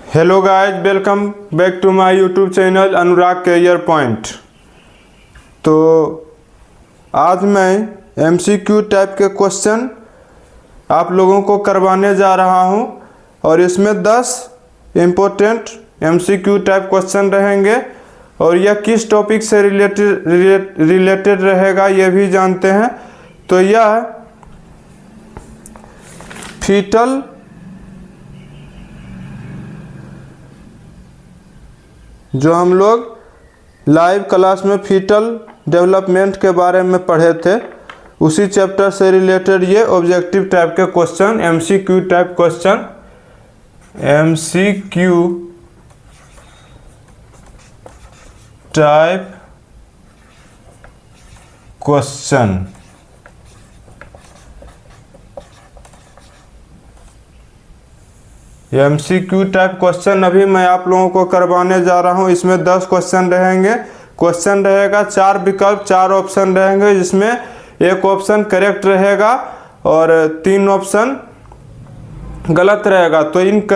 Hello guys, welcome back to my YouTube channel Anurag career point. तो आज मैं MCQ type के क्वेश्चन आप लोगों को करवाने जा रहा हूं और इसमें 10 इम्पोर्टेंट एमसीक्यू टाइप क्वेश्चन रहेंगे और यह किस टॉपिक से रिलेटेड रहेगा यह भी जानते हैं। तो यह फीटल जो हम लोग लाइव क्लास में फीटल डेवलपमेंट के बारे में पढ़े थे उसी चैप्टर से रिलेटेड ये ऑब्जेक्टिव टाइप के question MCQ type question MCQ type question MCQ type question अभी मैं आप लोगों को करवाने जा रहा हूं। इसमें 10 क्वेश्चन रहेंगे। क्वेश्चन रहेगा 4 विकल्प 4 ऑप्शन रहेंगे, जिसमें एक ऑप्शन करेक्ट रहेगा और 3 ऑप्शन गलत रहेगा। तो इन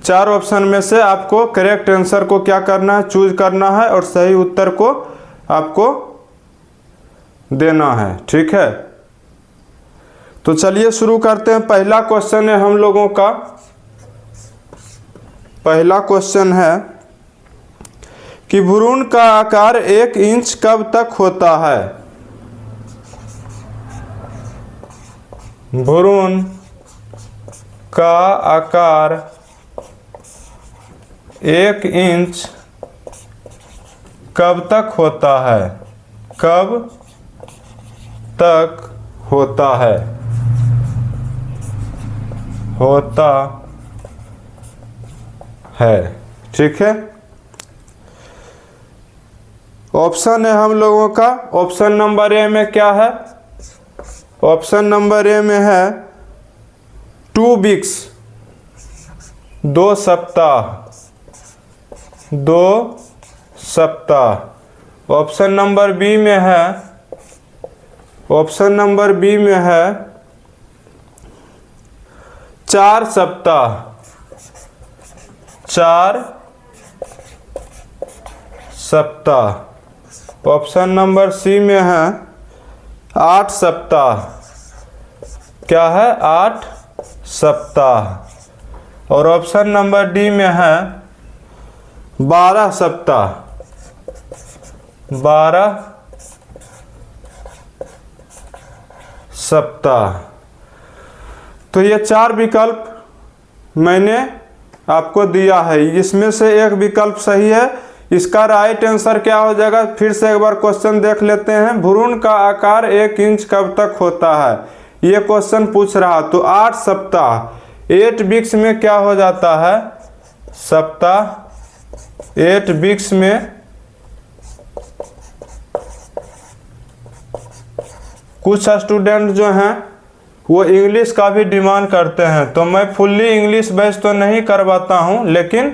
4 ऑप्शन में से आपको करेक्ट आंसर को क्या करना है, चूज करना है और सही उत्तर को आपको देना है। ठीक है, तो चलिए शुरू करते हैं। पहला क्वेश्चन है हम लोगों का, पहला क्वेश्चन है कि भ्रूण का आकार 1 इंच कब तक होता है। भ्रूण का आकार 1 इंच कब तक होता है, कब तक होता है, होता है। ठीक है, ऑप्शन है हम लोगों का। ऑप्शन नंबर ए में क्या है, ऑप्शन नंबर ए में है 2 वीक्स 2 सप्ताह 2 सप्ताह। ऑप्शन नंबर बी में है, ऑप्शन नंबर बी में है 4 सप्ताह 4 सप्ताह। ऑप्शन नंबर सी में है 8 सप्ताह, क्या है 8 सप्ताह। और ऑप्शन नंबर डी में है 12 सप्ताह 12 सप्ताह। तो ये 4 विकल्प मैंने आपको दिया है, इसमें से एक विकल्प सही है। इसका राइट आंसर क्या हो जाएगा, फिर से एक बार क्वेश्चन देख लेते हैं। भ्रूण का आकार 1 इंच कब तक होता है, ये क्वेश्चन पूछ रहा। तो 8 सप्ताह 8 वीक्स में क्या हो जाता है, सप्ताह 8 वीक्स में कुछ स्टूडेंट जो हैं वो इंग्लिश का भी डिमांड करते हैं, तो मैं फुल्ली इंग्लिश बेस तो नहीं करवाता हूं, लेकिन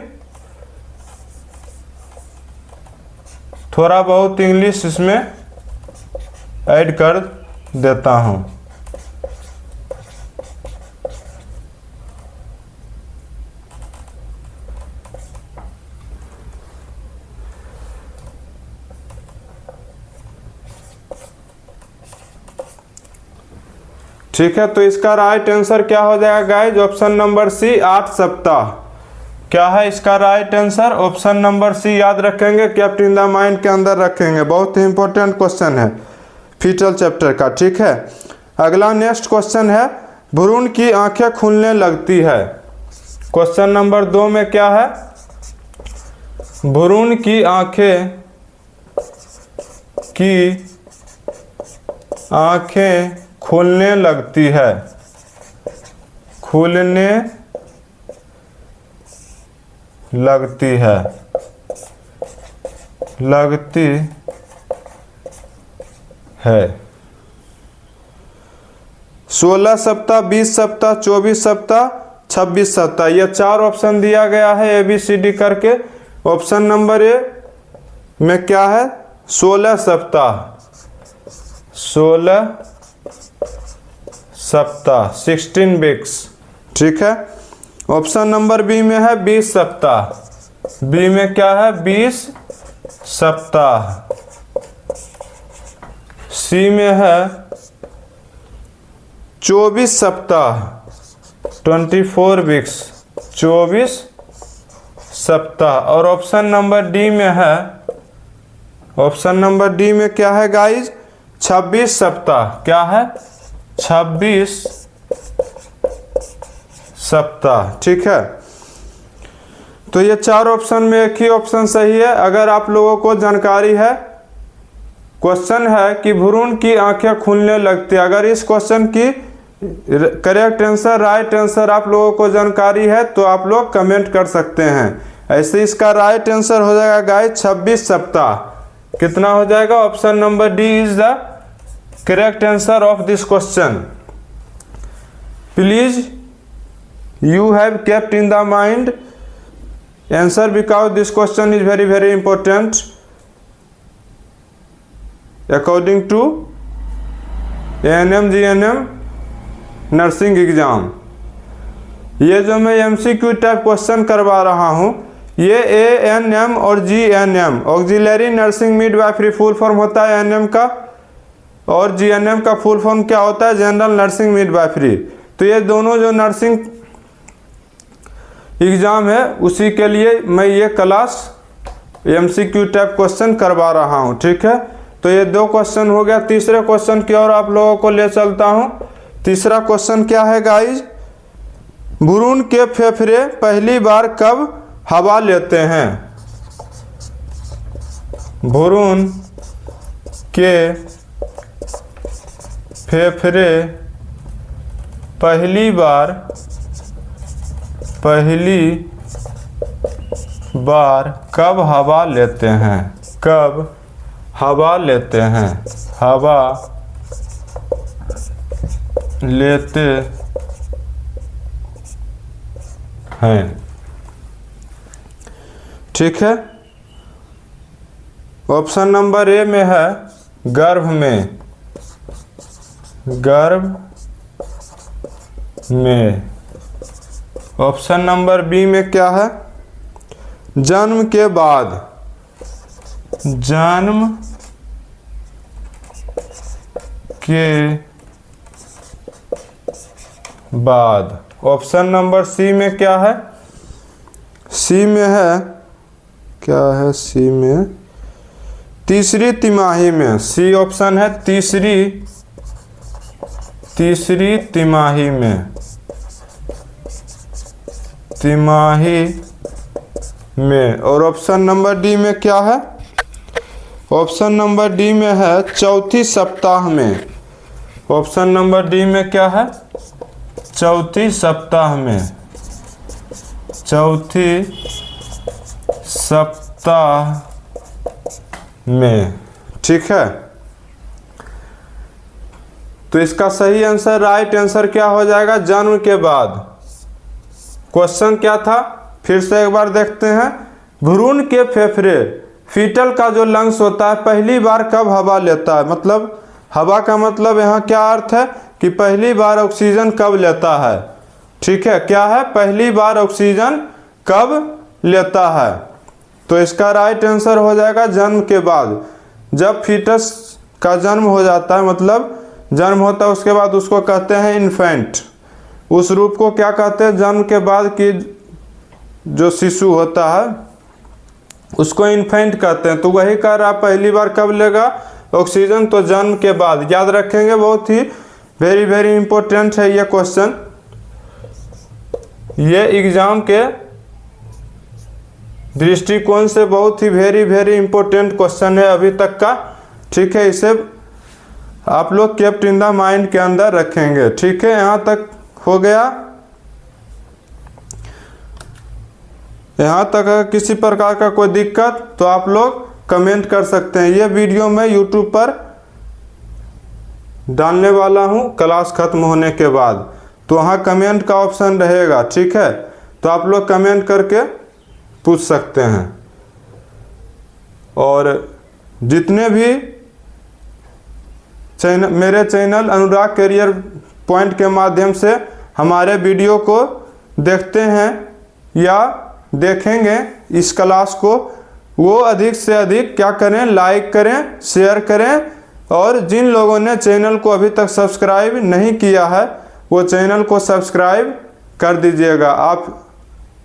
थोड़ा बहुत इंग्लिश इसमें ऐड कर देता हूं। ठीक है, तो इसका राइट आंसर क्या हो जाएगा गाइज, ऑप्शन नंबर सी 8 सप्ताह। क्या है इसका right answer, option number C. याद रखेंगे, केप्ट इन द माइंड के अंदर रखेंगे, बहुत ही इंपॉर्टेंट क्वेश्चन है फीटल चैप्टर का। ठीक है, अगला नेक्स्ट क्वेश्चन है भ्रूण की आंखें खुलने लगती है। क्वेश्चन नंबर 2 में क्या है, भ्रूण की आंखें खुलने लगती है, खुलने लगती है, लगती है। 16 सप्ताह 20 सप्ताह 24 सप्ताह 26 सप्ताह, ये 4 ऑप्शन दिया गया है ABCD करके। ऑप्शन नंबर ए में क्या है, 16 सप्ताह 16 सप्ताह 16 वीक्स। ठीक है, ऑप्शन नंबर बी में है 20 सप्ताह। बी में क्या है? 20 सप्ताह। सी में है 24 सप्ताह, 24 वीक्स, 24 सप्ताह। और ऑप्शन नंबर डी में है, ऑप्शन नंबर डी में क्या है गाइज? 26 सप्ताह। क्या है? 26 सप्ताह। ठीक है, तो ये 4 ऑप्शन में एक ही ऑप्शन सही है। अगर आप लोगों को जानकारी है, क्वेश्चन है कि भ्रूण की आंखें खुलने लगती है। अगर इस क्वेश्चन की करेक्ट आंसर, राइट आंसर आप लोगों को जानकारी है तो आप लोग कमेंट कर सकते हैं। ऐसे इसका राइट आंसर हो जाएगा गाइस 26 सप्ताह। कितना हो जाएगा? Option number D is the correct answer of this question. Please you have kept in the mind answer because this question is very very important according to ANM GNM nursing exam. ये जो मैं MCQ type question करवा रहा हूँ, ये ANM और GNM auxiliary nursing midwifery full form होता है ANM का, और GNM का फुल फॉर्म क्या होता है? General nursing midwifery. तो ये दोनों जो नर्सिंग एग्ज़ाम है उसी के लिए मैं ये क्लास MCQ टाइप क्वेश्चन करवा रहा हूँ। ठीक है, तो ये 2 क्वेश्चन हो गया। तीसरे क्वेश्चन की ओर आप लोगों को ले चलता हूँ। तीसरा क्वेश्चन क्या है गाइज? भ्रूण के फेफड़े पहली बार कब हवा लेते हैं? भ्रूण के फेफड़े पहली बार कब हवा लेते हैं? कब हवा लेते हैं? हवा लेते हैं। ठीक है, ऑप्शन नंबर ए में है गर्भ में, गर्भ में। ऑप्शन नंबर बी में क्या है? जन्म के बाद, जन्म के बाद। ऑप्शन नंबर सी में क्या है? सी में है, क्या है सी में? तीसरी तिमाही में। सी ऑप्शन है तीसरी तिमाही में, तिमाही में। और ऑप्शन नंबर डी में क्या है? ऑप्शन नंबर डी में है चौथी सप्ताह में। ऑप्शन नंबर डी में क्या है? चौथी सप्ताह में, चौथी सप्ताह में। ठीक है, तो इसका सही आंसर, राइट आंसर क्या हो जाएगा? जन्म के बाद। क्वेश्चन क्या था फिर से एक बार देखते हैं। भ्रूण के फेफड़े, फीटल का जो लंग्स होता है, पहली बार कब हवा लेता है? मतलब हवा का मतलब यहाँ क्या अर्थ है कि पहली बार ऑक्सीजन कब लेता है। ठीक है, क्या है? पहली बार ऑक्सीजन कब लेता है। तो इसका राइट आंसर हो जाएगा जन्म के बाद। जब फीटस का जन्म हो जाता है, मतलब जन्म होता है, उसके बाद उसको कहते हैं इन्फेंट। उस रूप को क्या कहते हैं? जन्म के बाद की जो शिशु होता है उसको इन्फेंट कहते हैं। तो वही कह रहा, पहली बार कब लेगा ऑक्सीजन? तो जन्म के बाद। याद रखेंगे, बहुत ही वेरी वेरी इंपॉर्टेंट है ये क्वेश्चन। ये एग्जाम के दृष्टिकोण से बहुत ही वेरी वेरी इंपॉर्टेंट क्वेश्चन है अभी तक का। ठीक है, इसे आप लोग केप्ट इन द माइंड के अंदर रखेंगे। ठीक है, यहाँ तक हो गया। यहाँ तक अगर किसी प्रकार का कोई दिक्कत तो आप लोग कमेंट कर सकते हैं। ये वीडियो मैं YouTube पर डालने वाला हूँ क्लास खत्म होने के बाद, तो वहाँ कमेंट का ऑप्शन रहेगा। ठीक है, तो आप लोग कमेंट करके पूछ सकते हैं। और जितने भी मेरे चैनल अनुराग करियर पॉइंट के माध्यम से हमारे वीडियो को देखते हैं या देखेंगे इस क्लास को, वो अधिक से अधिक क्या करें, लाइक करें, शेयर करें। और जिन लोगों ने चैनल को अभी तक सब्सक्राइब नहीं किया है वो चैनल को सब्सक्राइब कर दीजिएगा।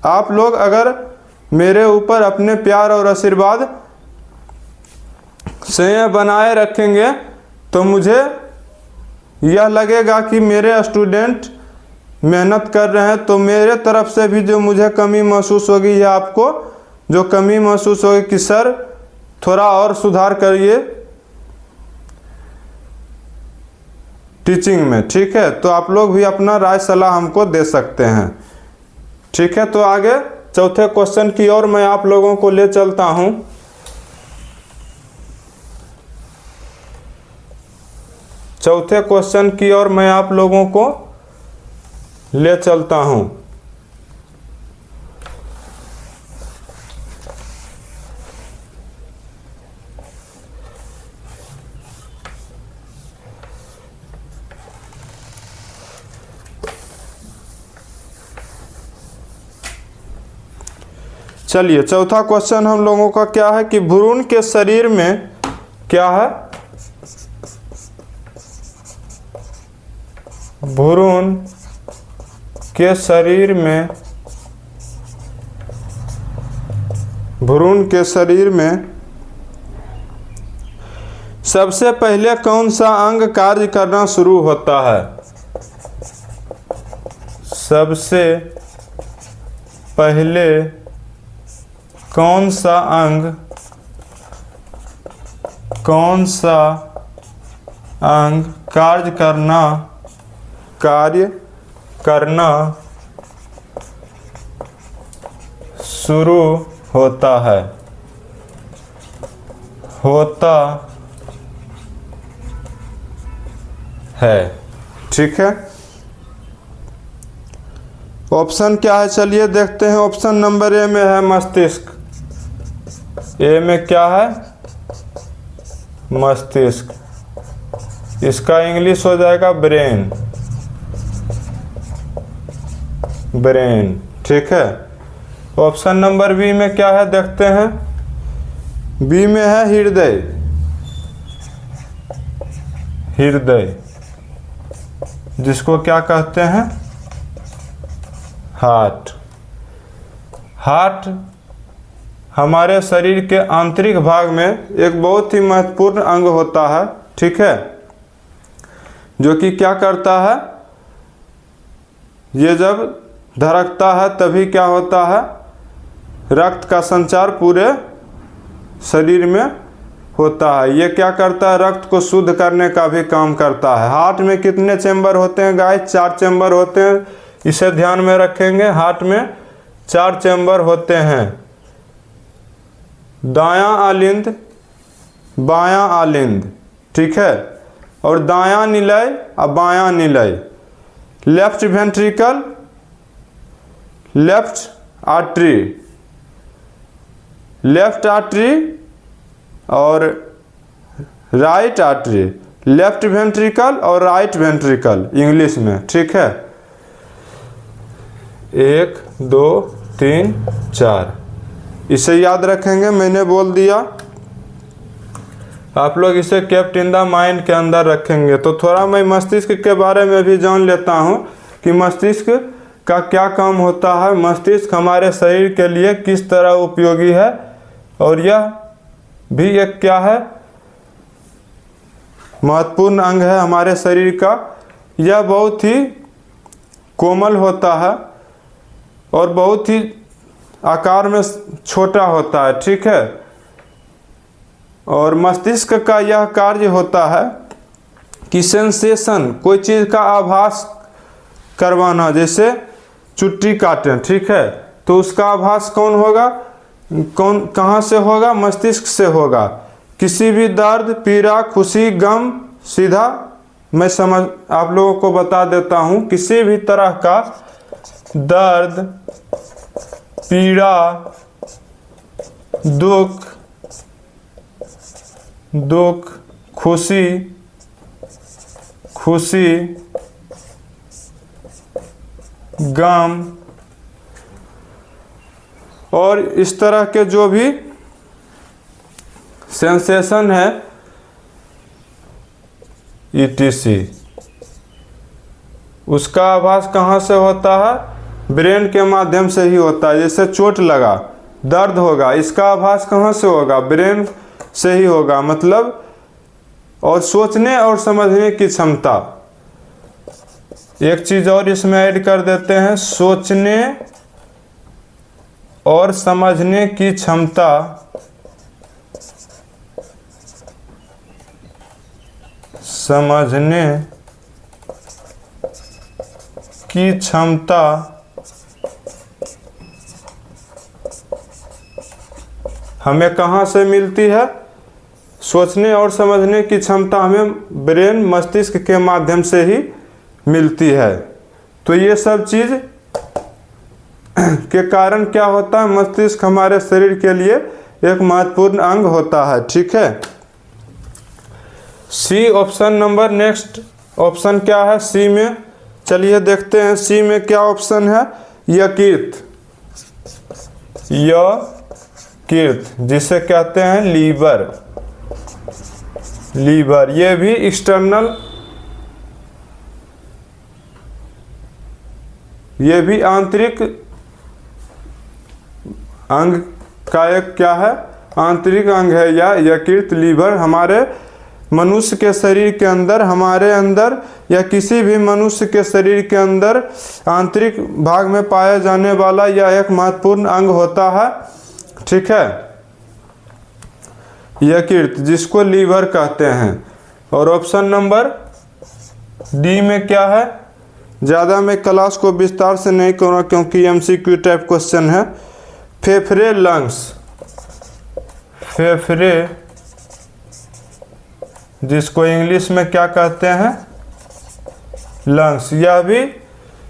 आप लोग अगर मेरे ऊपर अपने प्यार और आशीर्वाद से बनाए रखेंगे तो मुझे यह लगेगा कि मेरे स्टूडेंट मेहनत कर रहे हैं। तो मेरे तरफ से भी जो मुझे कमी महसूस होगी या आपको जो कमी महसूस होगी कि सर थोड़ा और सुधार करिए टीचिंग में, ठीक है, तो आप लोग भी अपना राय सलाह हमको दे सकते हैं, ठीक है। तो आगे चौथे क्वेश्चन की ओर मैं आप लोगों को ले चलता हूं। चौथे क्वेश्चन की ओर मैं आप लोगों को ले चलता हूं। चलिए चौथा क्वेश्चन हम लोगों का क्या है कि भ्रूण के शरीर में क्या है, भ्रूण के शरीर में, भ्रूण के शरीर में सबसे पहले कौन सा अंग कार्य करना शुरू होता है। सबसे पहले कौन सा अंग कार्य करना शुरू होता है, ठीक है। ऑप्शन क्या है, चलिए देखते हैं। ऑप्शन नंबर ए में है मस्तिष्क। ए में क्या है, मस्तिष्क। इसका इंग्लिश हो जाएगा ब्रेन, ब्रेन, ठीक है। ऑप्शन नंबर बी में क्या है देखते हैं। बी में है हृदय, हृदय जिसको क्या कहते हैं, हार्ट। हार्ट हमारे शरीर के आंतरिक भाग में एक बहुत ही महत्वपूर्ण अंग होता है, ठीक है, जो कि क्या करता है, ये जब धड़कता है तभी क्या होता है, रक्त का संचार पूरे शरीर में होता है। ये क्या करता है, रक्त को शुद्ध करने का भी काम करता है। हार्ट में कितने चैम्बर होते हैं गाइस, 4 चैम्बर होते हैं, इसे ध्यान में रखेंगे। हार्ट में 4 चैम्बर होते हैं, दायां आलिंद, बायां आलिंद, ठीक है, और दायां निलय और बायां निलय। Left ventricle, left artery, left artery और राइट आर्टरी, लेफ्ट वेंट्रिकल और राइट वेंट्रिकल इंग्लिश में, ठीक है। 1 2 3 4 इसे याद रखेंगे, मैंने बोल दिया। आप लोग इसे केप्ट इन द माइंड के अंदर रखेंगे। तो थोड़ा मैं मस्तिष्क के बारे में भी जान लेता हूँ कि मस्तिष्क का क्या काम होता है, मस्तिष्क हमारे शरीर के लिए किस तरह उपयोगी है, और यह भी एक क्या है, महत्वपूर्ण अंग है हमारे शरीर का। यह बहुत ही कोमल होता है और बहुत ही आकार में छोटा होता है, ठीक है। और मस्तिष्क का यह कार्य होता है कि सेंसेशन, कोई चीज़ का आभास करवाना, जैसे चुट्टी काटें, ठीक है, तो उसका आभास कौन होगा, कहाँ से होगा, मस्तिष्क से होगा। किसी भी दर्द, पीड़ा, खुशी, गम, सीधा मैं आप लोगों को बता देता हूँ, किसी भी तरह का दर्द, पीड़ा, दुख, खुशी, गम, और इस तरह के जो भी सेंसेशन है ETC, उसका आभास कहाँ से होता है? ब्रेन के माध्यम से ही होता है। जैसे चोट लगा, दर्द होगा, इसका आभास कहाँ से होगा? ब्रेन से ही होगा। मतलब और सोचने और समझने की क्षमता, एक चीज़ और इसमें ऐड कर देते हैं, सोचने और समझने की क्षमता समझने की क्षमता हमें कहाँ से मिलती है? सोचने और समझने की क्षमता हमें ब्रेन मस्तिष्क के माध्यम से ही मिलती है। तो ये सब चीज़ के कारण क्या होता है? मस्तिष्क हमारे शरीर के लिए एक महत्वपूर्ण अंग होता है। ठीक है, C option number. Next option क्या है सी में? चलिए देखते हैं सी में क्या ऑप्शन है। यकृत, यकृत जिसे कहते हैं लीवर, लीवर ये भी एक्सटर्नल, ये भी आंतरिक अंग का एक क्या है? आंतरिक अंग है। या यकृत, लीवर हमारे मनुष्य के शरीर के अंदर, हमारे अंदर या किसी भी मनुष्य के शरीर के अंदर आंतरिक भाग में पाया जाने वाला यह एक महत्वपूर्ण अंग होता है। ठीक है, यकृत जिसको लीवर कहते हैं। और ऑप्शन नंबर डी में क्या है? ज़्यादा मैं क्लास को विस्तार से नहीं करूँगा क्योंकि MCQ टाइप क्वेश्चन है। फेफड़े, लंग्स, फेफड़े जिसको इंग्लिश में क्या कहते हैं? लंग्स। यह भी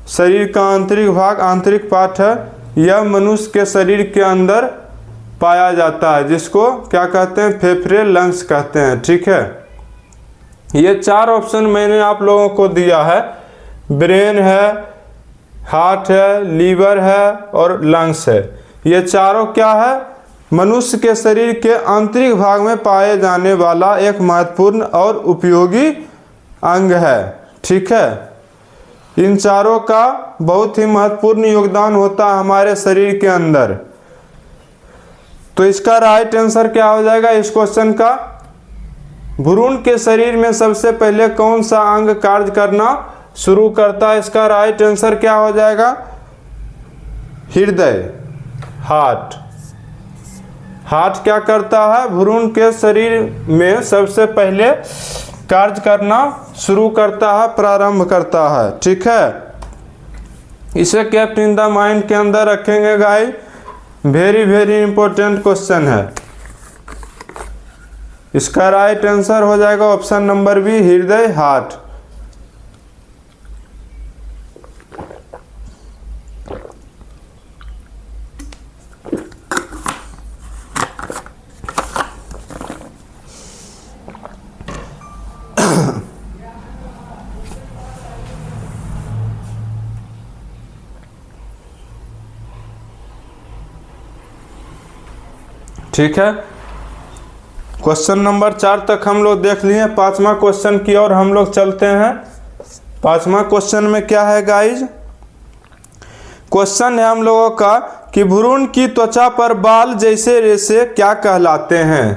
शरीर का आंतरिक भाग, आंतरिक पार्ट है। यह मनुष्य के शरीर के अंदर पाया जाता है, जिसको क्या कहते हैं? फेफड़े, लंग्स कहते हैं। ठीक है, ये चार ऑप्शन मैंने आप लोगों को दिया है। ब्रेन है, हार्ट है, लीवर है और लंग्स है। ये चारों क्या है? मनुष्य के शरीर के आंतरिक भाग में पाए जाने वाला एक महत्वपूर्ण और उपयोगी अंग है। ठीक है, इन चारों का बहुत ही महत्वपूर्ण योगदान होता है हमारे शरीर के अंदर। तो इसका राइट आंसर क्या हो जाएगा इस क्वेश्चन का? भ्रूण के शरीर में सबसे पहले कौन सा अंग कार्य करना शुरू करता है? इसका राइट आंसर क्या हो जाएगा? हृदय, हार्ट। हार्ट क्या करता है? भ्रूण के शरीर में सबसे पहले कार्य करना शुरू करता है, प्रारंभ करता है। ठीक है, इसे केप्ट इन द माइंड के अंदर रखेंगे guys. Very very important question है। इसका राइट आंसर हो जाएगा ऑप्शन नंबर बी, हृदय, हार्ट। ठीक है, क्वेश्चन नंबर 4 तक हम लोग देख लिए। पांचवा क्वेश्चन की ओर हम लोग चलते हैं। पांचवा क्वेश्चन में क्या है गाइज? क्वेश्चन है हम लोगों का कि भ्रूण की त्वचा पर बाल जैसे रेशे क्या कहलाते हैं?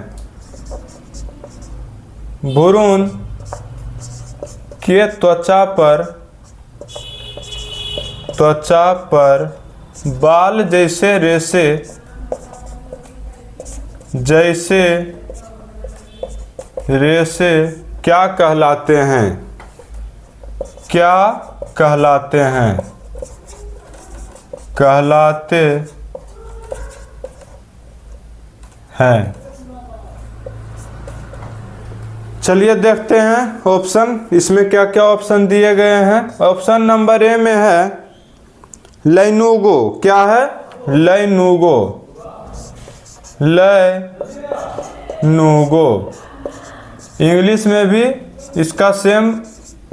भ्रूण के त्वचा पर बाल जैसे रेशे क्या कहलाते हैं? क्या कहलाते हैं? कहलाते हैं। चलिए देखते हैं ऑप्शन, इसमें क्या क्या ऑप्शन दिए गए हैं। ऑप्शन नंबर ए में है लैनुगो। क्या है? लैनुगो, लैनुगो। इंग्लिश में भी इसका सेम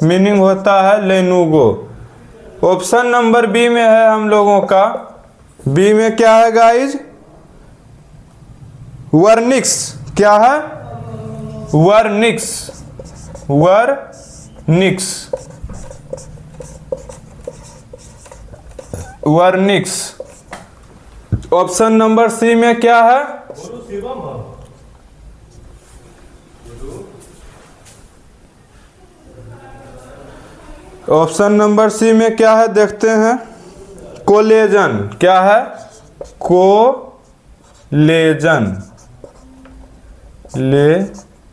मीनिंग होता है, लैनुगो। ऑप्शन नंबर बी में है हम लोगों का बी में क्या है गाइज? वर्निक्स। क्या है? Vernix. Vernix. Vernix. Option number C में क्या है? ऑप्शन नंबर सी में क्या है देखते हैं। कोलेजन। क्या है? कोलेजन। लेजन।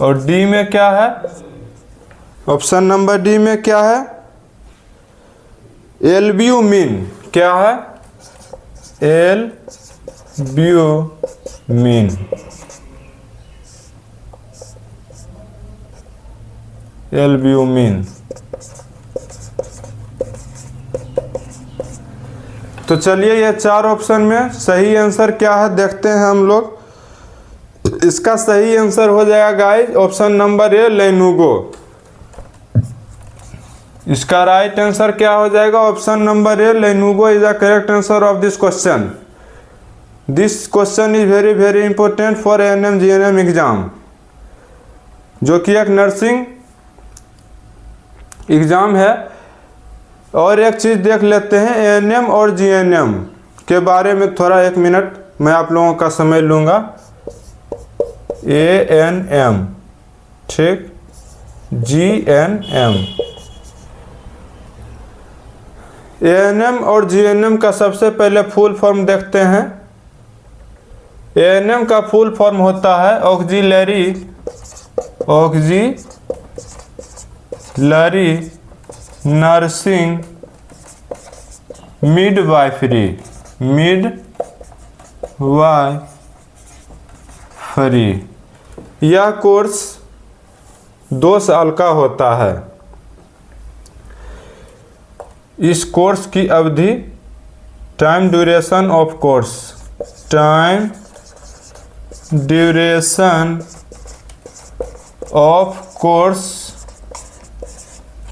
और डी में क्या है? ऑप्शन नंबर डी में क्या है? एल्ब्यूमिन। क्या है? एल्ब्यूमिन। एल्ब्यूमिन। तो चलिए ये 4 ऑप्शन में सही आंसर क्या है देखते हैं हम लोग। इसका सही आंसर हो जाएगा guys option number A, lanugo. इसका राइट आंसर क्या हो जाएगा? Option number A, lanugo is the correct answer of this question. This question is very very important for ANM GNM exam, जो कि एक नर्सिंग एग्जाम है। और एक चीज देख लेते हैं एएनएम और जीएनएम के बारे में थोड़ा 1 मिनट मैं आप लोगों का समय लूंगा। एएनएम, ठीक, जीएनएम। एएनएम और जीएनएम का सबसे पहले फुल फॉर्म देखते हैं। एएनएम का फुल फॉर्म होता है ऑक्सिलरी नर्सिंग मिडवाइफरी। यह कोर्स 2 साल का होता है। इस कोर्स की अवधि, time duration of course, time duration of course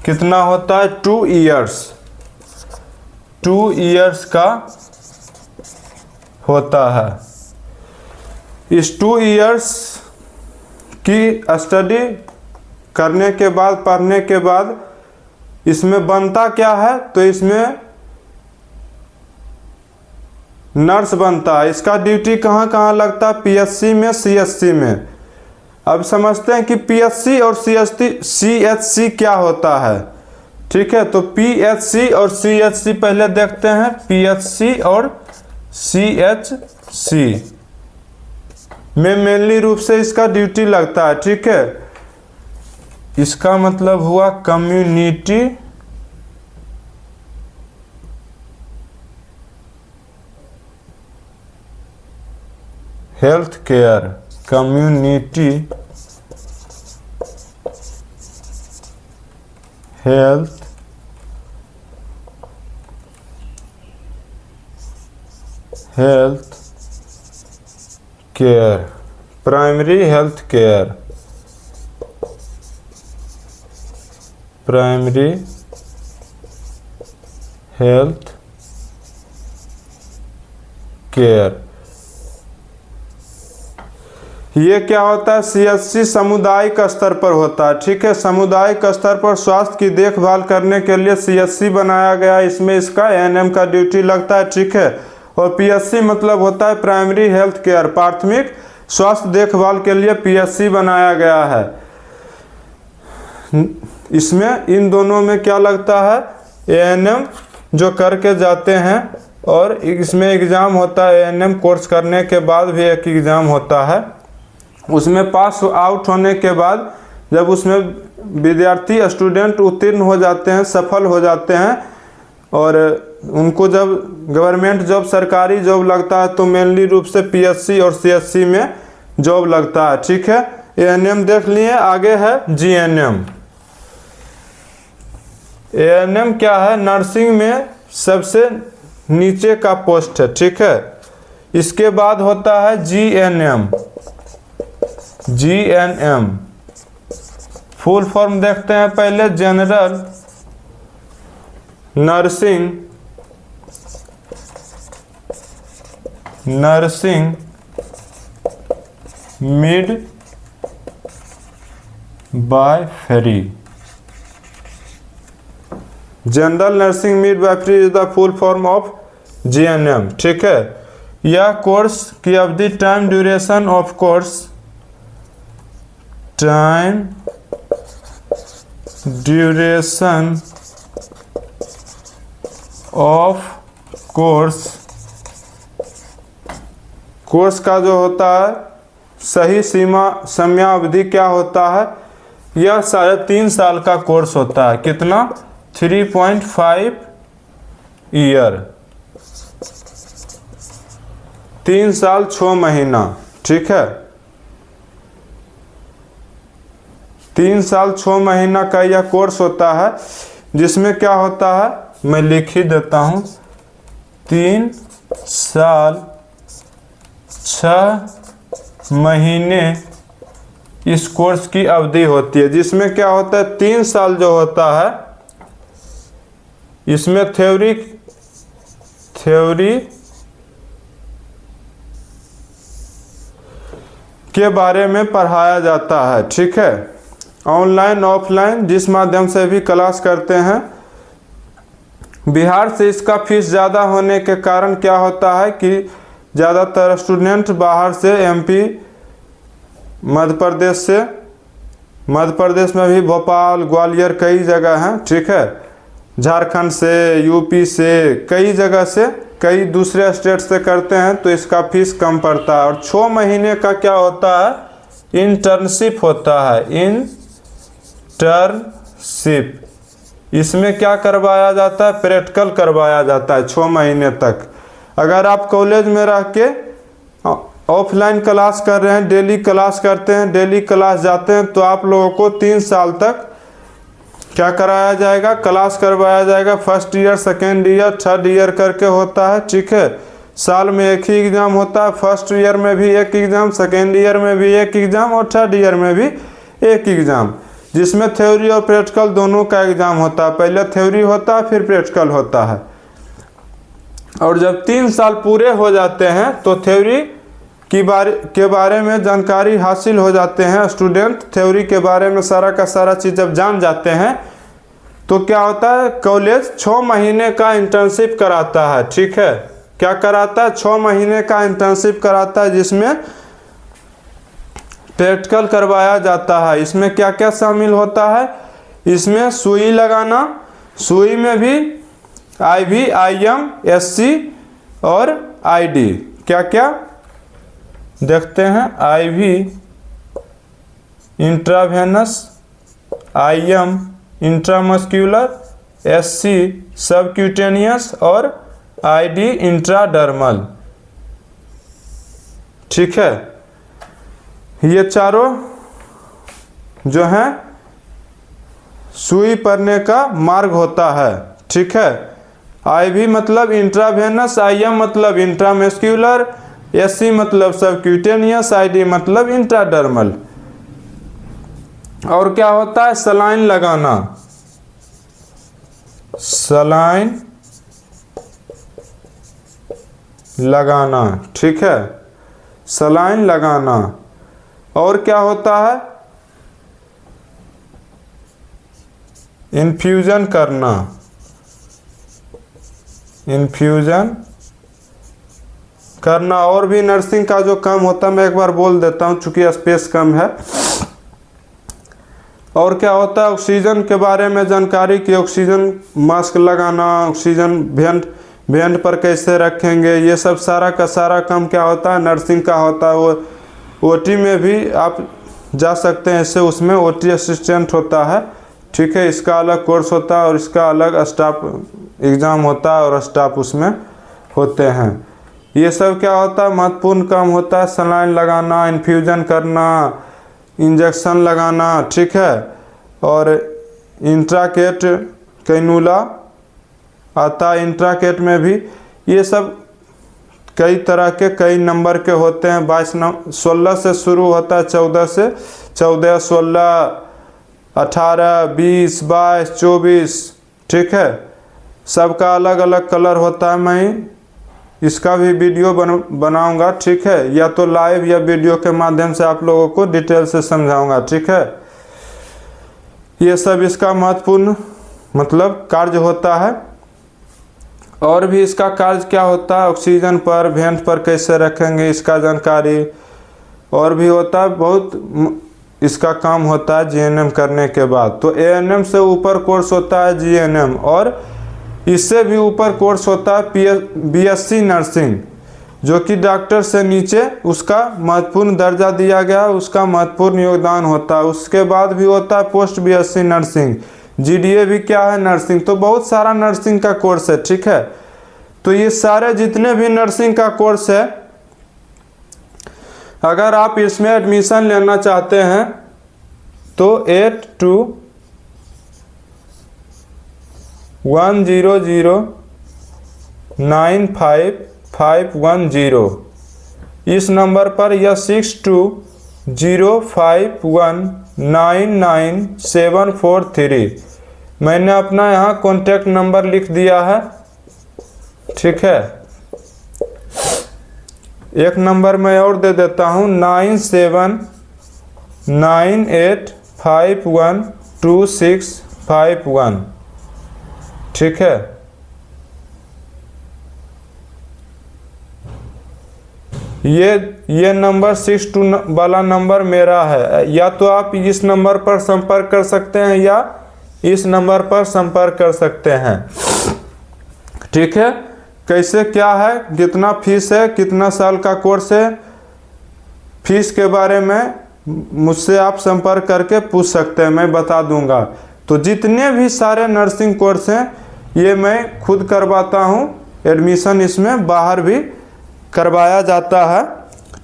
कितना होता है? 2 इयर्स। 2 इयर्स का होता है। इस 2 इयर्स की स्टडी करने के बाद, पढ़ने के बाद इसमें बनता क्या है? तो इसमें नर्स बनता है। इसका ड्यूटी कहाँ कहाँ लगता है? पीएचसी में, सीएचसी में। अब समझते हैं कि पीएचसी और सीएचसी क्या होता है। ठीक है, तो पीएचसी और सीएचसी पहले देखते हैं। पीएचसी और सीएचसी में मेनली रूप से इसका ड्यूटी लगता है। ठीक है, इसका मतलब हुआ community health care. Community health care, primary health care, primary health care. ये क्या होता है? सीएचसी सामुदायिक स्तर पर होता है। ठीक है, सामुदायिक स्तर पर स्वास्थ्य की देखभाल करने के लिए सीएचसी बनाया गया है। इसमें इसका एएनएम का ड्यूटी लगता है। ठीक है, और पीएचसी मतलब होता है प्राइमरी हेल्थ केयर, प्राथमिक स्वास्थ्य देखभाल के लिए पीएचसी बनाया गया है। इसमें इन दोनों में क्या लगता है? एएनएम जो करके जाते हैं, और इसमें एग्ज़ाम होता है। एएनएम कोर्स करने के बाद भी एक एग्ज़ाम होता है। उसमें पास आउट होने के बाद जब उसमें विद्यार्थी स्टूडेंट उत्तीर्ण हो जाते हैं, सफल हो जाते हैं, और उनको जब गवर्नमेंट जॉब, सरकारी जॉब लगता है, तो मेनली रूप से पीएचसी और सीएचसी में जॉब लगता है। ठीक है, एएनएम देख लिए। आगे है जीएनएम। एएनएम क्या है? नर्सिंग में सबसे नीचे का पोस्ट है। ठीक है, इसके बाद होता है जीएनएम। जीएनएम फुल फॉर्म देखते हैं पहले, general nursing mid by free. General nursing mid by free is the full form of GNM. ठीक है, यह कोर्स की अवधि time duration of course, time duration of course, course का जो होता है सही सीमा समयावधि क्या होता है, यह 3.5 साल का कोर्स होता है। कितना? 3.5 ईयर, 3 साल 6 महीना। ठीक है, 3 साल 6 महीना का यह कोर्स होता है, जिसमें क्या होता है मैं लिख ही देता हूँ। 3 साल 6 महीने इस कोर्स की अवधि होती है, जिसमें क्या होता है 3 साल जो होता है इसमें थ्योरी के बारे में पढ़ाया जाता है। ठीक है, ऑनलाइन ऑफलाइन जिस माध्यम से भी क्लास करते हैं। बिहार से इसका फीस ज़्यादा होने के कारण क्या होता है कि ज़्यादातर स्टूडेंट बाहर से एमपी, मध्य प्रदेश में भी भोपाल, ग्वालियर कई जगह हैं। ठीक है, झारखंड से, यूपी से, कई जगह से, कई दूसरे स्टेट से करते हैं, तो इसका फीस कम पड़ता है। और 6 महीने का क्या होता है, इंटर्नशिप होता है। इंटर्नशिप, इसमें क्या करवाया जाता है, प्रैक्टिकल करवाया जाता है 6 महीने तक। अगर आप कॉलेज में रह के ऑफलाइन क्लास कर रहे हैं, डेली क्लास करते हैं, डेली क्लास जाते हैं, तो आप लोगों को 3 साल तक क्या कराया जाएगा, क्लास करवाया जाएगा। First year, second year, third year करके होता है। ठीक है, साल में एक ही एग्ज़ाम होता है। फर्स्ट ईयर में भी एक एग्ज़ाम, सेकेंड ईयर में भी एक एग्ज़ाम और थर्ड ईयर में भी एक एग्ज़ाम, जिसमें थ्योरी और प्रैक्टिकल दोनों का एग्ज़ाम होता है। पहले थ्योरी होता है, फिर प्रैक्टिकल होता है। और जब 3 साल पूरे हो जाते हैं तो थ्योरी के बारे में जानकारी हासिल हो जाते हैं। स्टूडेंट थ्योरी के बारे में सारा का सारा चीज़ जब जान जाते हैं तो क्या होता है, कॉलेज 6 महीने का इंटर्नशिप कराता है। ठीक है, क्या कराता है, 6 महीने का इंटर्नशिप कराता है, जिसमें प्रैक्टिकल करवाया जाता है। इसमें क्या क्या शामिल होता है, इसमें सुई लगाना, सुई में भी IV, IM, SC और ID, क्या क्या देखते हैं। IV intravenous, IM intramuscular, SC subcutaneous और ID इंट्राडर्मल। ठीक है, ये चारों जो हैं सुई पड़ने का मार्ग होता है। ठीक है, IV मतलब इंट्रावेनस, IM मतलब इंट्रामस्क्यूलर, SC मतलब सबक्यूटेनियस, ID मतलब इंट्राडर्मल। और क्या होता है, सलाइन लगाना, सलाइन लगाना। ठीक है, सलाइन लगाना। और क्या होता है, इन्फ्यूजन करना, इन्फ्यूजन करना। और भी नर्सिंग का जो काम होता है मैं एक बार बोल देता हूँ चूंकि स्पेस कम है। और क्या होता है, ऑक्सीजन के बारे में जानकारी की, ऑक्सीजन मास्क लगाना, ऑक्सीजन वेंट पर कैसे रखेंगे, ये सब सारा का सारा काम क्या होता है, नर्सिंग का होता है। वो OT में भी आप जा सकते हैं, इससे उसमें OT असिस्टेंट होता है। ठीक है, इसका अलग कोर्स होता है और इसका अलग स्टाफ एग्ज़ाम होता है और स्टाफ उसमें होते हैं। ये सब क्या होता है, महत्वपूर्ण काम होता है। सलाइन लगाना, इन्फ्यूजन करना, इंजेक्शन लगाना। ठीक है, और इंट्राकेट कैनुला आता है, इंट्राकेट में भी ये सब कई तरह के, कई नंबर के होते हैं। 16 से शुरू होता है, 14 से 14, 16, 18, 20, 22, 24, ठीक है। सबका अलग अलग कलर होता है। मैं इसका भी वीडियो बनाऊंगा, ठीक है, या तो लाइव या वीडियो के माध्यम से आप लोगों को डिटेल से समझाऊंगा, ठीक है। ये सब इसका महत्वपूर्ण मतलब कार्य होता है। और भी इसका कार्य क्या होता है, ऑक्सीजन पर वेंट पर कैसे रखेंगे इसका जानकारी और भी होता है। बहुत इसका काम होता है जीएनएम करने के बाद। तो एएनएम से ऊपर कोर्स होता है जीएनएम, और इससे भी ऊपर कोर्स होता है बीएससी नर्सिंग, जो कि डॉक्टर से नीचे उसका महत्वपूर्ण दर्जा दिया गया, उसका महत्वपूर्ण योगदान होता है। उसके बाद भी होता है पोस्ट बीएससी नर्सिंग, जीडीए भी क्या है, नर्सिंग। तो बहुत सारा नर्सिंग का कोर्स है, ठीक है। तो ये सारे जितने भी नर्सिंग का कोर्स है, अगर आप इसमें एडमिशन लेना चाहते हैं तो 8210095510 इस नंबर पर, या 6205199743 मैंने अपना यहाँ कॉन्टैक्ट नंबर लिख दिया है, ठीक है। एक नंबर मैं और दे देता हूँ, 9798512651, ठीक है। ये नंबर 62 वाला नंबर मेरा है। या तो आप इस नंबर पर संपर्क कर सकते हैं या इस नंबर पर संपर्क कर सकते हैं, ठीक है। कैसे क्या है, कितना फीस है, कितना साल का कोर्स है, फीस के बारे में मुझसे आप संपर्क करके पूछ सकते हैं, मैं बता दूंगा। तो जितने भी सारे नर्सिंग कोर्स हैं ये मैं खुद करवाता हूं, एडमिशन इसमें बाहर भी करवाया जाता है,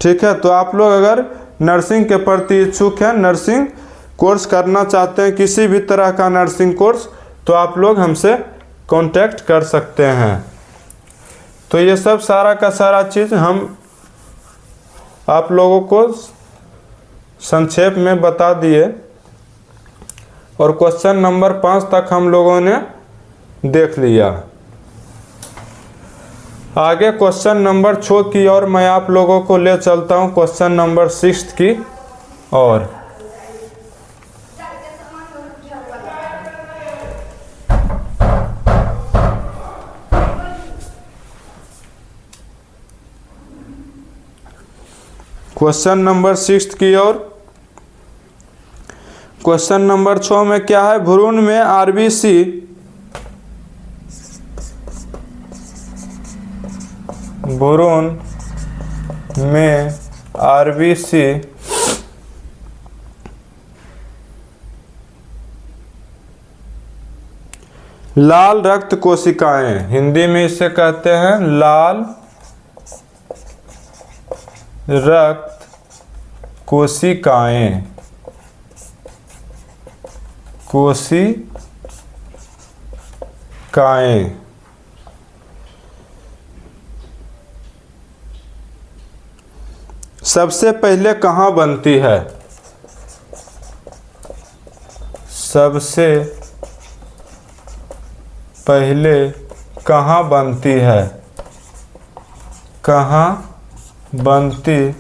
ठीक है। तो आप लोग अगर नर्सिंग के प्रति इच्छुक हैं, नर्सिंग कोर्स करना चाहते हैं, किसी भी तरह का नर्सिंग कोर्स, तो आप लोग हमसे कांटेक्ट कर सकते हैं। तो ये सब सारा का सारा चीज़ हम आप लोगों को संक्षेप में बता दिए, और क्वेश्चन नंबर 5 तक हम लोगों ने देख लिया। आगे क्वेश्चन नंबर 6 की ओर मैं आप लोगों को ले चलता हूं, क्वेश्चन नंबर 6 की ओर। क्वेश्चन नंबर 6 की ओर। क्वेश्चन नंबर 6 में क्या है, भ्रूण में आरबीसी लाल रक्त कोशिकाएं, हिंदी में इसे कहते हैं लाल रक्त कोशिकाएं, सबसे पहले कहाँ बनती है? सबसे पहले कहाँ बनती है? कहाँ बनती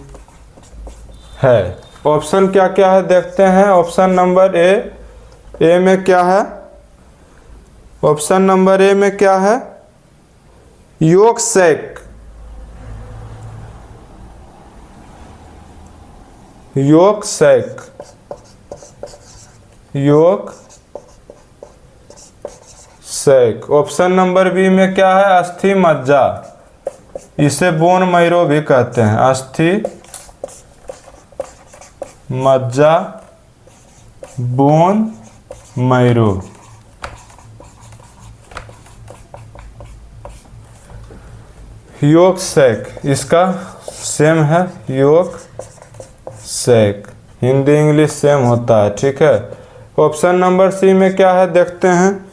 है? ऑप्शन क्या क्या है देखते हैं। ऑप्शन नंबर ए में क्या है? ऑप्शन नंबर ए में क्या है? Yolk sac, yolk sac, yolk sac. Option number B में क्या है? अस्थि मज्जा, इसे बोन मैरो भी कहते हैं, अस्थि मज्जा, बोन मैरो। यॉर्क सैक इसका सेम है, yolk sac, Hindi English same होता है, ठीक है। ऑप्शन नंबर सी में क्या है देखते हैं,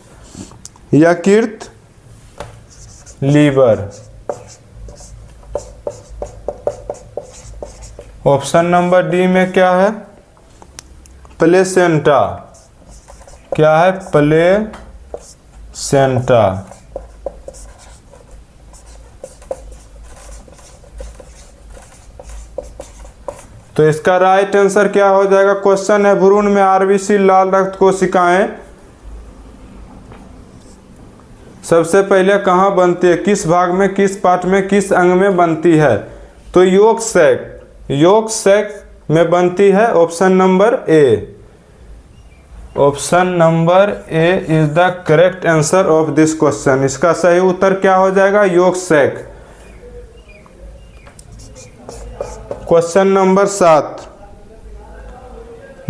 यकृत लीवर। ऑप्शन नंबर डी में क्या है? प्लेसेंटा, क्या है? प्लेसेंटा। तो इसका राइट आंसर क्या हो जाएगा? क्वेश्चन है भ्रूण में आरबीसी लाल रक्त कोशिकाएं सबसे पहले कहाँ बनती है? किस भाग में, किस पार्ट में, किस अंग में बनती है? तो यॉर्क सैक में बनती है। Option number A. Option number A is the correct answer of this question. इसका सही उत्तर क्या हो जाएगा? York sac. क्वेश्चन नंबर 7,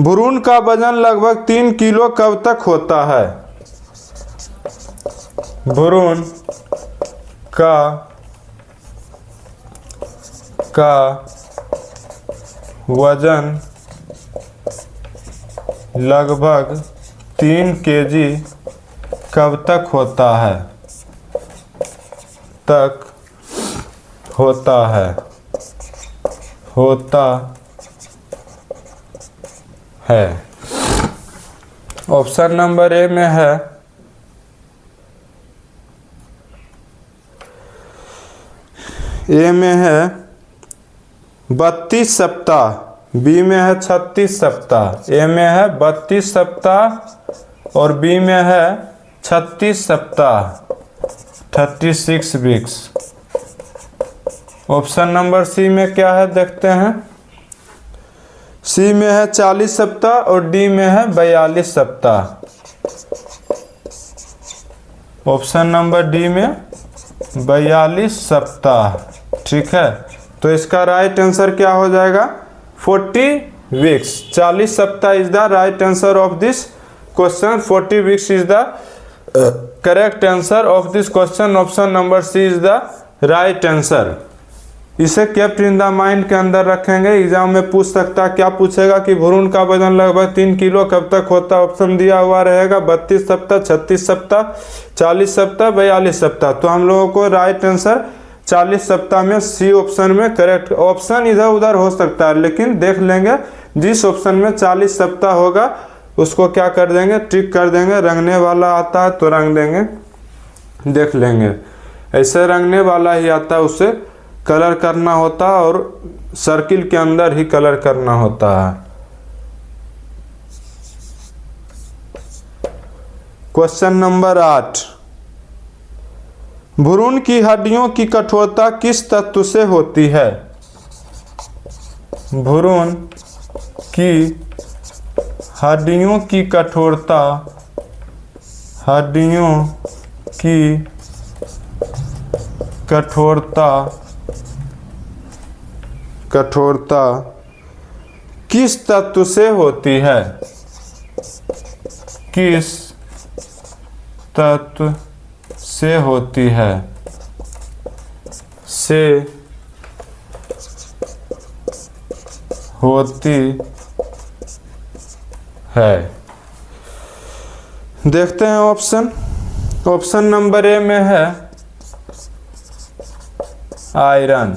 भ्रूण का वजन लगभग 3 किलो कब तक होता है? भ्रूण का वजन लगभग 3 केजी कब तक होता है? ऑप्शन नंबर ए में है ए में है 32 सप्ताह, बी में है 36 सप्ताह। ए में है 32 सप्ताह और बी में है 36 सप्ताह, 36 वीक्स। ऑप्शन नंबर सी में क्या है देखते हैं। सी में है 40 सप्ताह और डी में है 42 सप्ताह। ऑप्शन नंबर डी में 42 सप्ताह। ठीक है, तो इसका राइट आंसर क्या हो जाएगा? 40 वीक्स। 40 सप्ताह is the right answer of this question. 40 weeks is the correct answer of this question. Option number C is the right answer. इसे केप्ट इन द माइंड के अंदर रखेंगे। एग्जाम में पूछ सकता, क्या पूछेगा कि भ्रूण का वजन लगभग 3 किलो कब तक होता है? ऑप्शन दिया हुआ रहेगा 32 सप्ताह, 36 सप्ताह, 40 सप्ताह, 42 सप्ताह। तो हम लोगों को राइट आंसर 40 सप्ताह में सी ऑप्शन में करेक्ट। ऑप्शन इधर उधर हो सकता है, लेकिन देख लेंगे जिस ऑप्शन में 40 सप्ताह होगा उसको क्या कर देंगे? टिक कर देंगे। रंगने वाला आता है तो रंग देंगे, देख लेंगे। ऐसे रंगने वाला ही आता है, उससे कलर करना होता है और सर्किल के अंदर ही कलर करना होता है। क्वेश्चन नंबर 8, भ्रूण की हड्डियों की कठोरता किस तत्व से होती है? भ्रूण की हड्डियों की कठोरता किस तत्व से होती है? किस तत्व से होती है? देखते हैं ऑप्शन। ऑप्शन नंबर ए में है आयरन।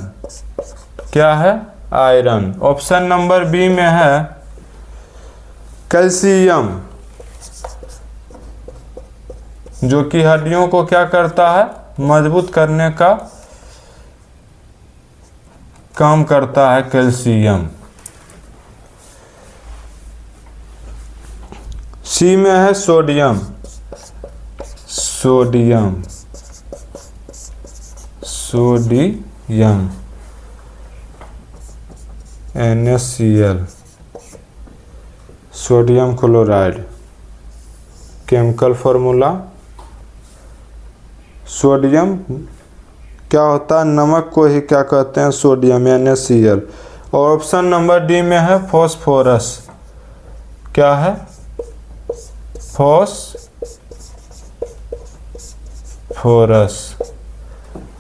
क्या है? आयरन। ऑप्शन नंबर बी में है कैल्शियम, जो कि हड्डियों को क्या करता है? मजबूत करने का काम करता है कैल्शियम। सी में है sodium. NaCl, sodium chloride. Chemical formula, sodium क्या होता है? नमक को ही क्या कहते हैं? Sodium, NaCl। और ऑप्शन नंबर डी में है फॉस्फोरस। क्या है? फॉस्फोरस।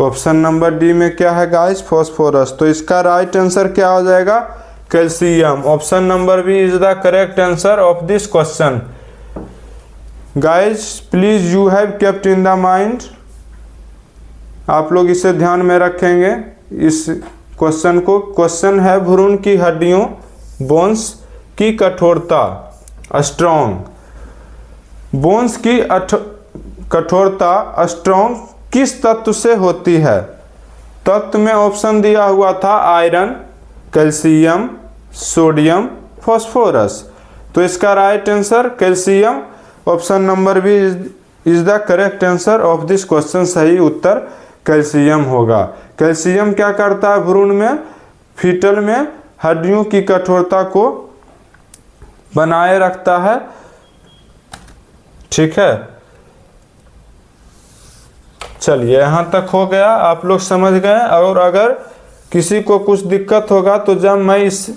ऑप्शन नंबर डी में क्या है गाइस? फॉस्फोरस। तो इसका राइट आंसर क्या हो जाएगा? Calcium. Option number B is the correct answer of this question. Guys please you have kept in the mind, आप लोग इसे ध्यान में रखेंगे इस क्वेश्चन को। क्वेश्चन है भ्रूण की हड्डियों बोन्स की कठोरता स्ट्रॉन्ग। बोन्स की कठोरता स्ट्रॉन्ग किस तत्व से होती है? तत्व में ऑप्शन दिया हुआ था आयरन, कैल्शियम, सोडियम, फॉस्फोरस। तो इसका right answer calcium, option number B is the correct answer of this question. सही उत्तर कैल्शियम होगा। कैल्शियम क्या करता है भ्रूण में, फीटल में हड्डियों की कठोरता को बनाए रखता है। ठीक है, चलिए यहाँ तक हो गया, आप लोग समझ गए। और अगर किसी को कुछ दिक्कत होगा तो जब मैं इस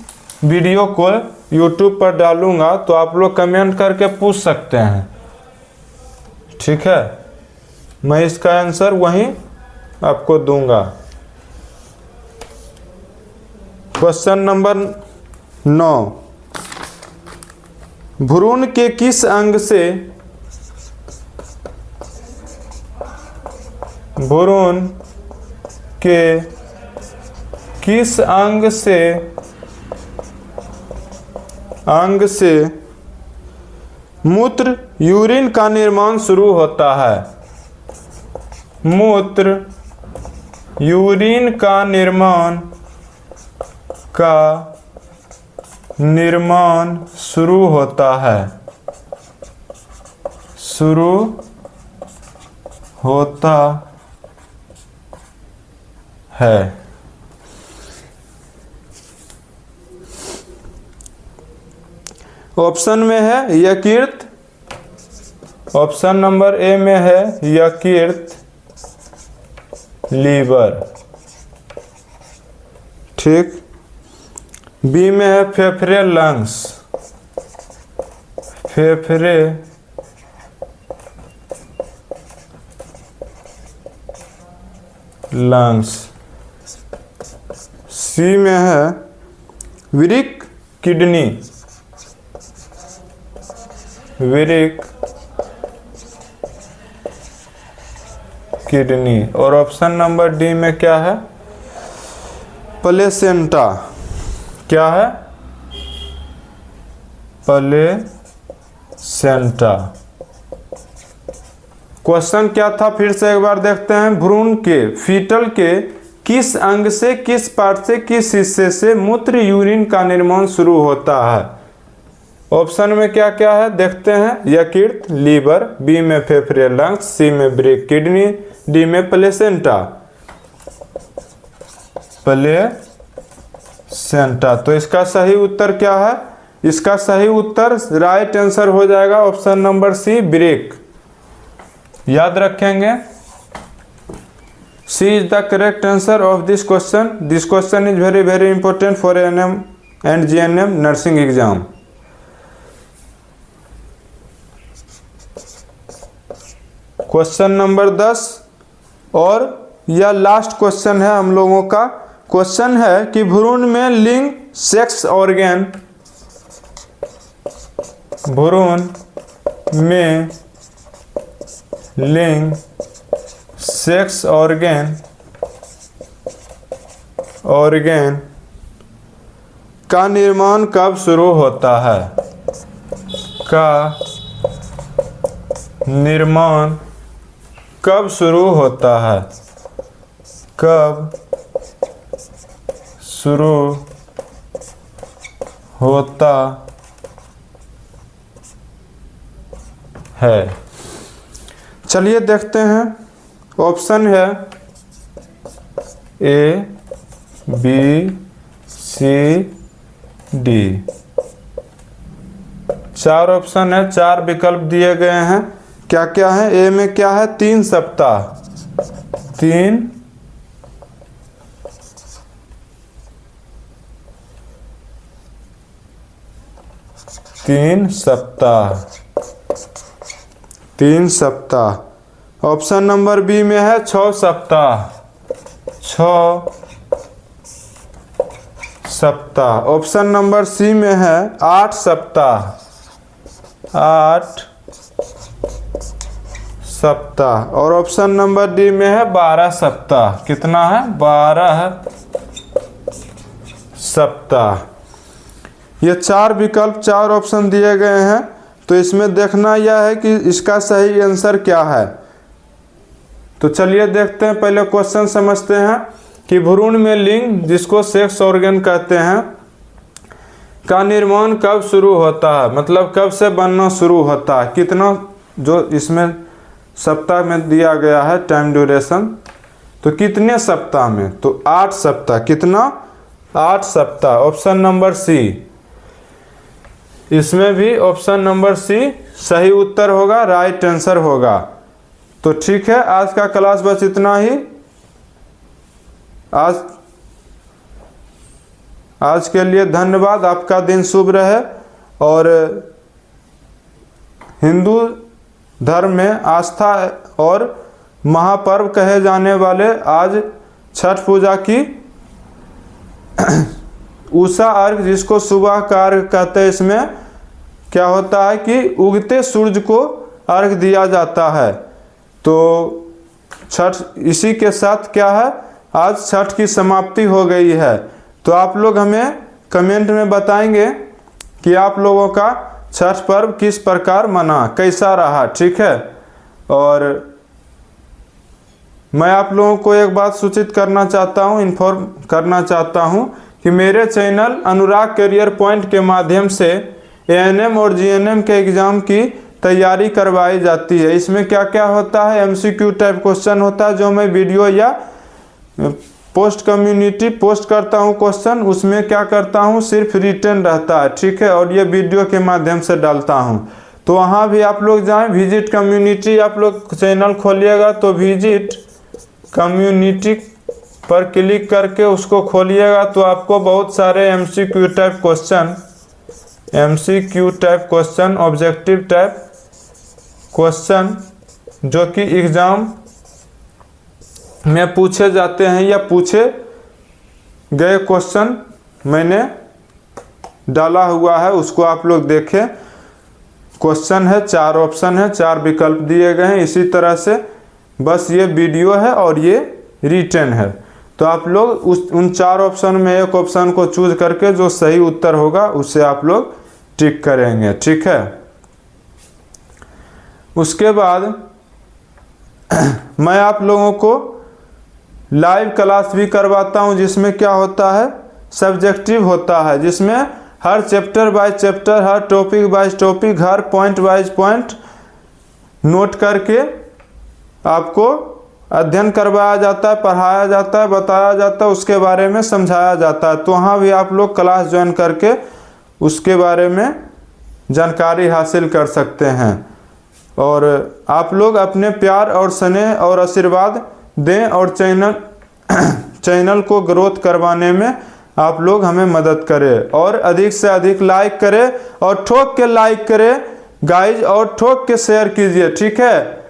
वीडियो को YouTube पर डालूंगा तो आप लोग कमेंट करके पूछ सकते हैं। ठीक है, मैं इसका आंसर वहीं आपको दूंगा। क्वेश्चन नंबर 9, भ्रूण के किस अंग से भ्रूण के किस अंग से मूत्र यूरिन का निर्माण शुरू होता है? मूत्र यूरिन का निर्माण शुरू होता है, शुरू होता है। ऑप्शन में है यकृत, ऑप्शन नंबर ए में है यकृत, लीवर। ठीक, बी में है फेफड़े, लंग्स, फेफड़े, लंग्स। सी में है वृक्क, किडनी, वृक्क, किडनी। और ऑप्शन नंबर डी में क्या है, प्लेसेंटा। क्या है, प्लेसेंटा। क्वेश्चन क्या था फिर से एक बार देखते हैं। भ्रूण के फीटल के किस अंग से, किस पार्ट से, किस हिस्से से मूत्र यूरिन का निर्माण शुरू होता है? ऑप्शन में क्या क्या है देखते हैं। यकृत, लीवर, बी में फेफड़े, लंग्स, सी में वृक्क, किडनी, डी में प्लेसेंटा। प्लेसेंटा। तो इसका सही उत्तर क्या है? इसका सही उत्तर राइट आंसर हो जाएगा ऑप्शन नंबर सी, वृक्क। याद रखेंगे, C is the correct answer of this question. This question is very very important for ANM and GNM nursing exam. Question number 10 और यह लास्ट क्वेश्चन है हम लोगों का। क्वेश्चन है कि भ्रूण में लिंग, सेक्स ऑर्गन, भ्रूण में लिंग, सेक्स ऑर्गन का निर्माण कब शुरू होता है? का निर्माण कब शुरू होता है? कब शुरू होता है? चलिए देखते हैं। ऑप्शन है ए, बी, सी, डी। 4 ऑप्शन है, 4 विकल्प दिए गए हैं। क्या क्या है? ए में क्या है? 3 सप्ताह, 3 सप्ताह, 3 सप्ताह। ऑप्शन नंबर बी में है 6 सप्ताह, 6 सप्ताह। ऑप्शन नंबर सी में है 8 सप्ताह, 8 सप्ताह। और ऑप्शन नंबर डी में है 12 सप्ताह। कितना है? 12 सप्ताह। ये 4 विकल्प, 4 ऑप्शन दिए गए हैं। तो इसमें देखना यह है कि इसका सही आंसर क्या है। तो चलिए देखते हैं, पहले क्वेश्चन समझते हैं कि भ्रूण में लिंग, जिसको सेक्स ऑर्गन कहते हैं, का निर्माण कब शुरू होता है, मतलब कब से बनना शुरू होता है, कितना, जो इसमें सप्ताह में दिया गया है टाइम ड्यूरेशन, तो कितने सप्ताह में, तो 8 सप्ताह। कितना, 8 सप्ताह। ऑप्शन नंबर सी, इसमें भी ऑप्शन नंबर सी सही उत्तर होगा, राइट आंसर होगा। तो ठीक है, आज का क्लास बस इतना ही। आज के लिए धन्यवाद। आपका दिन शुभ रहे। और हिंदू धर्म में आस्था और महापर्व कहे जाने वाले आज छठ पूजा की उषा अर्घ, जिसको सुबह का अर्घ कहते हैं, इसमें क्या होता है कि उगते सूरज को अर्घ दिया जाता है। तो छठ, इसी के साथ क्या है, आज छठ की समाप्ति हो गई है। तो आप लोग हमें कमेंट में बताएंगे कि आप लोगों का छठ पर्व किस प्रकार मना, कैसा रहा, ठीक है। और मैं आप लोगों को एक बात सूचित करना चाहता हूँ, इन्फॉर्म करना चाहता हूँ कि मेरे चैनल अनुराग करियर पॉइंट के माध्यम से एएनएम और जीएनएम के एग्ज़ाम की तैयारी करवाई जाती है। इसमें क्या क्या होता है, एमसीक्यू टाइप क्वेश्चन होता है, जो मैं वीडियो या पोस्ट कम्युनिटी पोस्ट करता हूं क्वेश्चन, उसमें क्या करता हूं, सिर्फ रिटर्न रहता है, ठीक है। और ये वीडियो के माध्यम से डालता हूं। तो वहां भी आप लोग जाएं, विजिट कम्युनिटी, आप लोग चैनल खोलिएगा तो विजिट कम्युनिटी पर क्लिक करके उसको खोलिएगा, तो आपको बहुत सारे MCQ type question, objective type question, जो कि एग्ज़ाम में पूछे जाते हैं या पूछे गए क्वेश्चन मैंने डाला हुआ है, उसको आप लोग देखें। क्वेश्चन है, 4 ऑप्शन है, 4 विकल्प दिए गए हैं। इसी तरह से बस ये वीडियो है और ये रिटर्न है। तो आप लोग उन 4 ऑप्शन में एक ऑप्शन को चूज करके जो सही उत्तर होगा उसे आप लोग टिक करेंगे, ठीक है। उसके बाद मैं आप लोगों को लाइव क्लास भी करवाता हूं, जिसमें क्या होता है, सब्जेक्टिव होता है, जिसमें हर चैप्टर बाय चैप्टर, हर टॉपिक बाय टॉपिक, हर पॉइंट वाइज पॉइंट नोट करके आपको अध्ययन करवाया जाता है, पढ़ाया जाता है, बताया जाता है, उसके बारे में समझाया जाता है। तो वहाँ भी आप लोग क्लास ज्वाइन करके उसके बारे में जानकारी हासिल कर सकते हैं। और आप लोग अपने प्यार और स्नेह और आशीर्वाद दें और चैनल को ग्रोथ करवाने में आप लोग हमें मदद करें, और अधिक से अधिक लाइक करें, और ठोक के लाइक करें गाइज, और ठोक के शेयर कीजिए, ठीक है।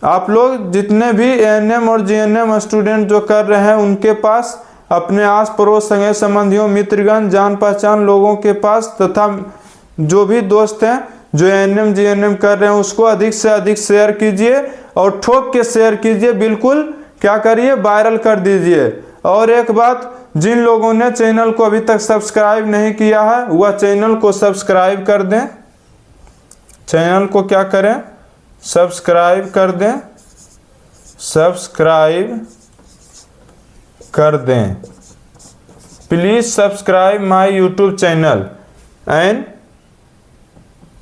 आप लोग जितने भी एएनएम और जीएनएम स्टूडेंट जो कर रहे हैं, उनके पास, अपने आस पड़ोस, संगे संबंधियों, मित्रगण, जान पहचान लोगों के पास, तथा जो भी दोस्त हैं जो एएनएम जीएनएम कर रहे हैं, उसको अधिक से अधिक शेयर कीजिए और ठोक के शेयर कीजिए। बिल्कुल क्या करिए, वायरल कर दीजिए। और एक बात, जिन लोगों ने चैनल को अभी तक सब्सक्राइब नहीं किया है, वह चैनल को सब्सक्राइब कर दें। चैनल को क्या करें, सब्सक्राइब कर दें, सब्सक्राइब कर दें। Please subscribe my YouTube channel and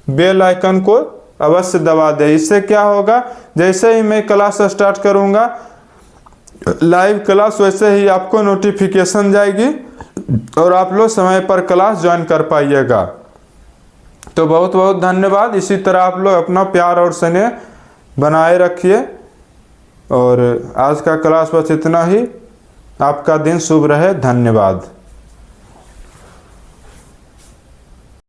bell icon को अवश्य दबा दें। इससे क्या होगा, जैसे ही मैं क्लास स्टार्ट करूंगा लाइव क्लास, वैसे ही आपको नोटिफिकेशन जाएगी और आप लोग समय पर क्लास ज्वाइन कर पाइएगा। तो बहुत बहुत धन्यवाद। इसी तरह आप लोग अपना प्यार और स्नेह बनाए रखिए। और आज का क्लास बस इतना ही। आपका दिन शुभ रहे। धन्यवाद।